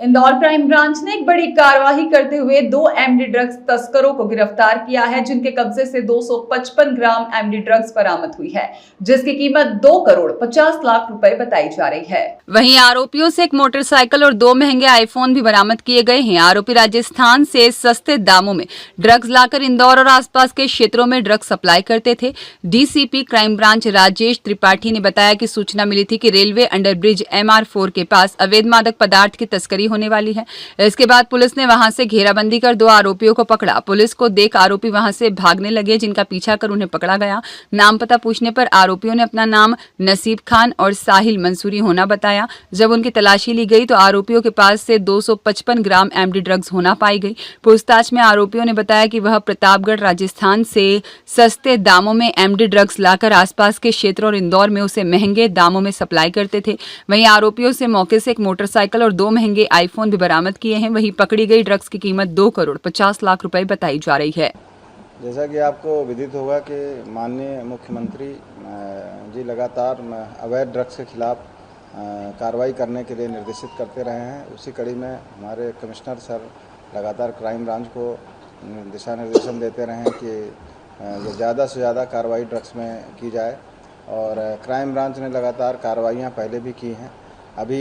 Indore crime branch ने एक बड़ी कार्रवाई करते हुए 2 एमडी ड्रग्स तस्करों को गिरफ्तार किया है, जिनके कब्जे से 255 ग्राम एमडी ड्रग्स बरामद हुई है, जिसकी कीमत 2 करोड़ 50 लाख रुपए बताई जा रही है। वहीं आरोपियों से एक मोटरसाइकिल और 2 महंगे आईफोन भी बरामद किए गए हैं। आरोपी राजस्थान से सस्ते दामों में ड्रग्स लाकर इंदौर और आसपास के क्षेत्रों में ड्रग्स सप्लाई करते थे। DCP crime branch Rajesh Tripathi ने बताया कि सूचना मिली थी कि रेलवे अंडरब्रिज MR4 के पास अवैध मादक पदार्थ की तस्करी होने वाली है। इसके बाद पुलिस ने वहां से घेराबंदी कर 2 आरोपियों को पकड़ा। पुलिस को देख आरोपी वहां से भागने लगे, जिनका पीछा कर उन्हें पकड़ा गया। नाम पता पूछने पर आरोपियों ने अपना नाम नसीब खान और साहिल मंसूरी होना बताया। जब उनकी तलाशी ली गई तो आरोपियों के पास से 255 ग्राम एमडी ड्रग्स होना पाई गई। पूछताछ में आरोपियों ने बताया कि वह प्रतापगढ़ राजस्थान से सस्ते दामों में एमडी ड्रग्स लाकर आसपास के क्षेत्रों और इंदौर में उसे महंगे दामों में सप्लाई करते थे। वहीं आरोपियों से मौके से एक मोटरसाइकिल और 2 महंगे आईफोन भी बरामद किए हैं। वहीं पकड़ी गई ड्रग्स की कीमत 2 करोड़ 50 लाख रुपए बताई जा रही है। जैसा कि आपको विदित होगा कि माननीय मुख्यमंत्री जी लगातार अवैध ड्रग्स के खिलाफ कार्रवाई करने के लिए निर्देशित करते रहे हैं। उसी कड़ी में हमारे कमिश्नर सर लगातार क्राइम ब्रांच को दिशा निर्देशन देते रहे हैं कि ज़्यादा से ज़्यादा कार्रवाई ड्रग्स में की जाए, और क्राइम ब्रांच ने लगातार कार्रवाइयाँ पहले भी की हैं। अभी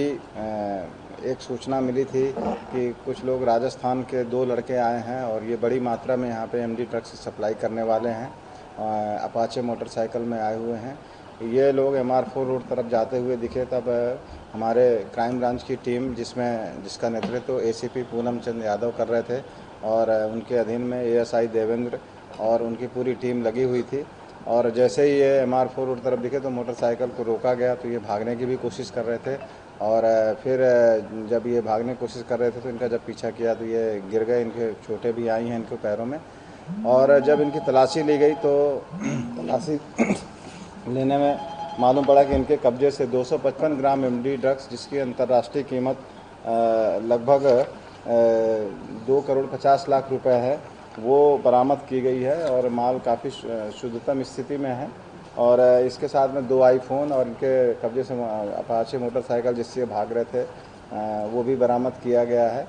एक सूचना मिली थी कि कुछ लोग राजस्थान के 2 लड़के आए हैं और ये बड़ी मात्रा में यहाँ पे एमडी ड्रग्स सप्लाई करने वाले हैं। अपाचे मोटरसाइकिल में आए हुए हैं। ये लोग MR4 रोड तरफ जाते हुए दिखे, तब हमारे क्राइम ब्रांच की टीम जिसका नेतृत्व ACP पूनम चंद यादव कर रहे थे, और उनके अधीन में ASI देवेंद्र और उनकी पूरी टीम लगी हुई थी। और जैसे ही ये MR4 रोड तरफ दिखे तो मोटरसाइकिल को रोका गया, तो ये भागने की भी कोशिश कर रहे थे। और फिर जब ये भागने की कोशिश कर रहे थे तो इनका जब पीछा किया तो ये गिर गए। इनके चोटें भी आई हैं इनके पैरों में। और जब इनकी तलाशी ली गई तो तलाशी लेने में मालूम पड़ा कि इनके कब्जे से 255 ग्राम एमडी ड्रग्स, जिसकी अंतर्राष्ट्रीय कीमत लगभग 2 करोड़ 50 लाख रुपए है, वो बरामद की गई है। और माल काफ़ी शुद्धतम स्थिति में है। और इसके साथ में 2 आईफोन और इनके कब्जे से अपाचे मोटरसाइकिल जिससे भाग रहे थे वो भी बरामद किया गया है।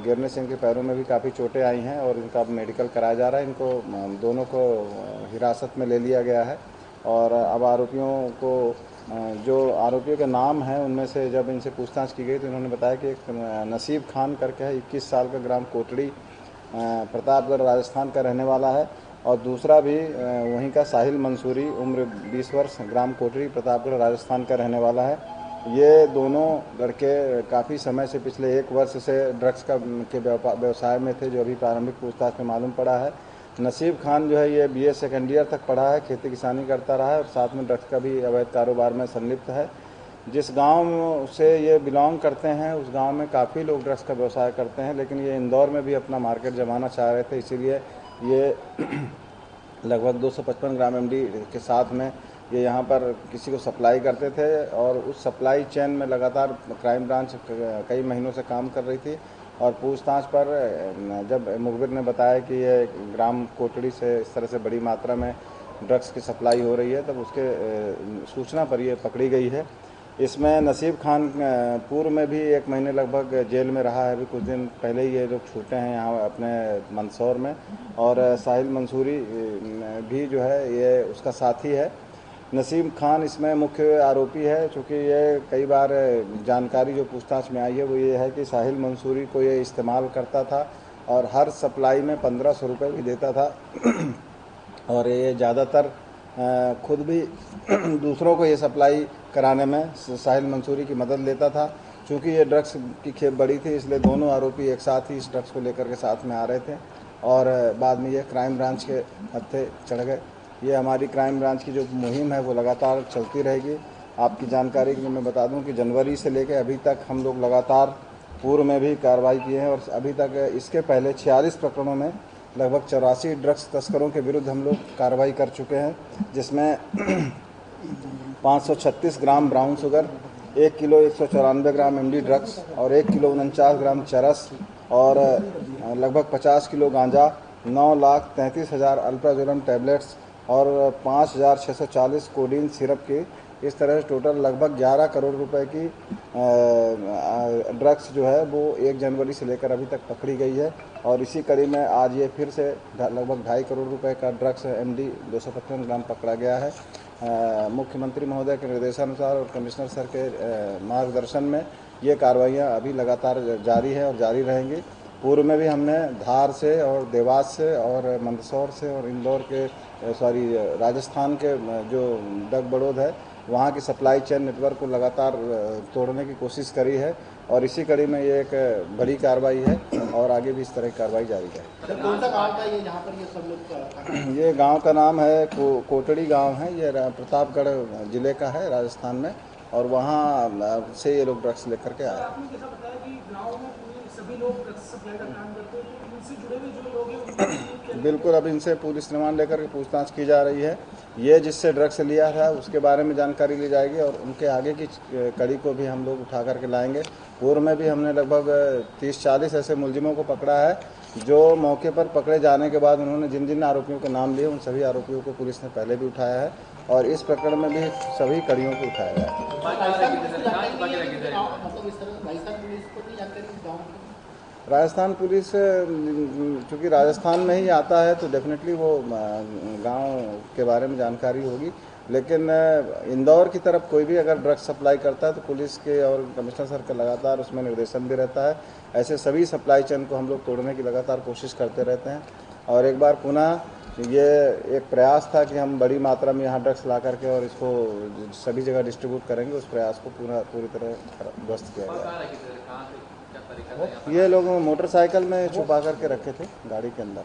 गिरने से इनके पैरों में भी काफ़ी चोटें आई हैं और इनका मेडिकल कराया जा रहा है। इनको दोनों को हिरासत में ले लिया गया है। और अब आरोपियों को जो आरोपियों के नाम हैं उनमें से जब इनसे पूछताछ की गई तो इन्होंने बताया कि एक नसीब खान करके है, 21 साल का, ग्राम कोटड़ी, प्रतापगढ़ राजस्थान का रहने वाला है। और दूसरा भी वहीं का साहिल मंसूरी, उम्र 20 वर्ष, ग्राम कोटड़ी, प्रतापगढ़ राजस्थान का रहने वाला है। ये दोनों लड़के काफ़ी समय से, पिछले 1 वर्ष से ड्रग्स के व्यवसाय में थे, जो अभी प्रारंभिक पूछताछ में मालूम पड़ा है। नसीब खान जो है ये BA सेकेंड ईयर तक पढ़ा है, खेती किसानी करता रहा है और साथ में ड्रग्स का भी अवैध कारोबार में संलिप्त है। जिस गांव से ये बिलोंग करते हैं उस गांव में काफ़ी लोग ड्रग्स का व्यवसाय करते हैं, लेकिन ये इंदौर में भी अपना मार्केट जमाना चाह रहे थे, इसीलिए ये लगभग 255 ग्राम एमडी के साथ में ये यहाँ पर किसी को सप्लाई करते थे। और उस सप्लाई चेन में लगातार क्राइम ब्रांच कई महीनों से काम कर रही थी। और पूछताछ पर जब मुखबिर ने बताया कि ये ग्राम कोटड़ी से इस तरह से बड़ी मात्रा में ड्रग्स की सप्लाई हो रही है, तब उसके सूचना पर ये पकड़ी गई है। इसमें नसीब खान पूर्व में भी 1 महीने लगभग जेल में रहा है। अभी कुछ दिन पहले ही ये लोग छूटे हैं यहाँ अपने मंदसौर में। और साहिल मंसूरी भी जो है ये उसका साथी है। नसीब खान इसमें मुख्य आरोपी है। चूँकि ये कई बार जानकारी जो पूछताछ में आई है वो ये है कि साहिल मंसूरी को ये इस्तेमाल करता था और हर सप्लाई में 1500 रुपये भी देता था। और ये ज़्यादातर खुद भी दूसरों को ये सप्लाई कराने में साहिल मंसूरी की मदद लेता था। चूँकि ये ड्रग्स की खेप बड़ी थी, इसलिए दोनों आरोपी एक साथ ही इस ड्रग्स को लेकर के साथ में आ रहे थे और बाद में ये क्राइम ब्रांच के हत्थे चढ़ गए। ये हमारी क्राइम ब्रांच की जो मुहिम है वो लगातार चलती रहेगी। आपकी जानकारी के लिए मैं बता दूं कि जनवरी से लेकर अभी तक हम लोग लगातार पूर्व में भी कार्रवाई किए हैं और अभी तक इसके पहले 46 प्रकरणों में लगभग 84 ड्रग्स तस्करों के विरुद्ध हम लोग कार्रवाई कर चुके हैं, जिसमें 536 ग्राम ब्राउन शुगर, 1 किलो 194 ग्राम एमडी ड्रग्स और 1 किलो 49 ग्राम चरस और लगभग 50 किलो गांजा, 9,33,000 अल्प्राजोलम टैबलेट्स और 5,640 कोडीन सिरप की इस तरह से टोटल लगभग 11 करोड़ रुपए की ड्रग्स जो है वो 1 जनवरी से लेकर अभी तक पकड़ी गई है। और इसी कड़ी में आज ये फिर से लगभग 2.5 करोड़ रुपए का ड्रग्स MD 255 ग्राम पकड़ा गया है। मुख्यमंत्री महोदय के निर्देशानुसार और कमिश्नर सर के मार्गदर्शन में ये कार्रवाइयाँ अभी लगातार जारी है और जारी रहेंगी। पूर्व में भी हमने धार से और देवास से और मंदसौर से और इंदौर के राजस्थान के जो ड्रग बड़ौद है वहाँ की सप्लाई चेन नेटवर्क को लगातार तोड़ने की कोशिश करी है और इसी कड़ी में ये एक बड़ी कार्रवाई है और आगे भी इस तरह की कार्रवाई जारी है। सर कौन सा गाँव था ये जहाँ पर ये सब लोग ये गांव का नाम है कोटड़ी गांव है। ये प्रतापगढ़ जिले का है राजस्थान में और वहाँ से ये लोग ड्रग्स लेकर के आए। आपने जैसा बताया कि गाँव में सभी लोग ड्रग्स सप्लाई का काम करते हैं, तो इनसे जुड़े हुए जो लोग हैं बिल्कुल अब इनसे पुलिस रिमांड लेकर के पूछताछ की जा रही है। ये जिससे ड्रग्स लिया था उसके बारे में जानकारी ली जाएगी और उनके आगे की कड़ी को भी हम लोग उठा करके लाएंगे। पूर्व में भी हमने लगभग 30-40 ऐसे मुलजिमों को पकड़ा है जो मौके पर पकड़े जाने के बाद उन्होंने जिन जिन आरोपियों के नाम लिए उन सभी आरोपियों को पुलिस ने पहले भी उठाया है और इस प्रकरण में भी सभी कड़ियों को उठाया गया है। राजस्थान पुलिस चूँकि राजस्थान में ही आता है तो डेफिनेटली वो गांव के बारे में जानकारी होगी, लेकिन इंदौर की तरफ कोई भी अगर ड्रग्स सप्लाई करता है तो पुलिस के और कमिश्नर सर का लगातार उसमें निर्देशन भी रहता है। ऐसे सभी सप्लाई चेन को हम लोग तोड़ने की लगातार कोशिश करते रहते हैं और एक बार पुनः ये एक प्रयास था कि हम बड़ी मात्रा में यहाँ ड्रग्स ला करके और इसको सभी जगह डिस्ट्रीब्यूट करेंगे। उस प्रयास को पूरी तरह ध्वस्त किया गया। ये लोग मोटरसाइकिल में छुपा करके रखे थे गाड़ी के अंदर।